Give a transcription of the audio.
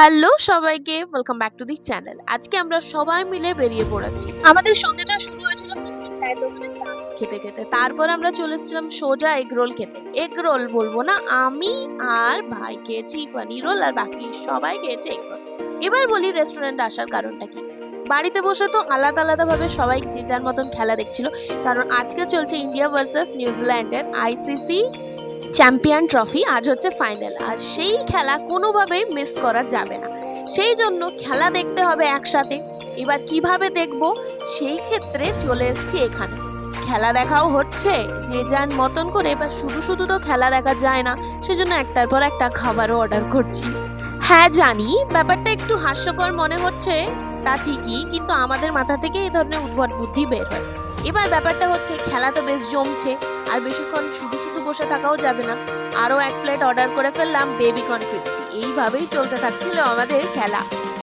Hello সবাইকে, welcome back to the channel. আজকে আমরা সবাই মিলে বেরিয়ে পড়েছি। আমাদের সন্ধ্যাটা শুরু হয়েছিল প্রথমে চায়ের দোকানে চা খেতে খেতে। তারপর আমরা চলে এসেছিলাম সোজা এগ রোল খেতে। এগ রোল বলবো না, আমি আর ভাই খেয়েছি পনির রোল, আর বাকি সবাই খেয়েছে এগ রোল। এবার বলি রেস্টুরেন্টে আসার কারণটা কি। বাড়িতে বসে তো আলাদা আলাদা ভাবে সবাই যে যার মতন খেলা দেখছিল, কারণ আজকে চলছে ইন্ডিয়া ভার্সেস নিউজিল্যান্ডের আইসিসি চ্যাম্পিয়ন ট্রফি। আজ হচ্ছে ফাইনাল, আর সেই খেলা কোনোভাবেই মিস করা যাবে না। সেই জন্য খেলা দেখতে হবে একসাথে। এবার কিভাবে দেখব, সেই ক্ষেত্রে চলে এসেছি এখানে। খেলা দেখাও হচ্ছে যে যার মতন করে। এবার শুধু শুধু তো খেলা দেখা যায় না, সেজন্য একটার পর একটা খাবারও অর্ডার করছি। হ্যাঁ জানি ব্যাপারটা একটু হাস্যকর মনে হচ্ছে, তা ঠিকই, কিন্তু আমাদের মাথা থেকে এই ধরনের উদ্ভট বুদ্ধি বের হয়। এবার ব্যাপারটা হচ্ছে খেলা তো বেশ জমছে, আর বেশিক্ষণ শুধু শুধু বসে থাকাও যাবে না। আরও এক প্লেট অর্ডার করে ফেললাম বেবি কর্ন ক্রিপসি। এইভাবেই চলতে থাকছিল আমাদের খেলা।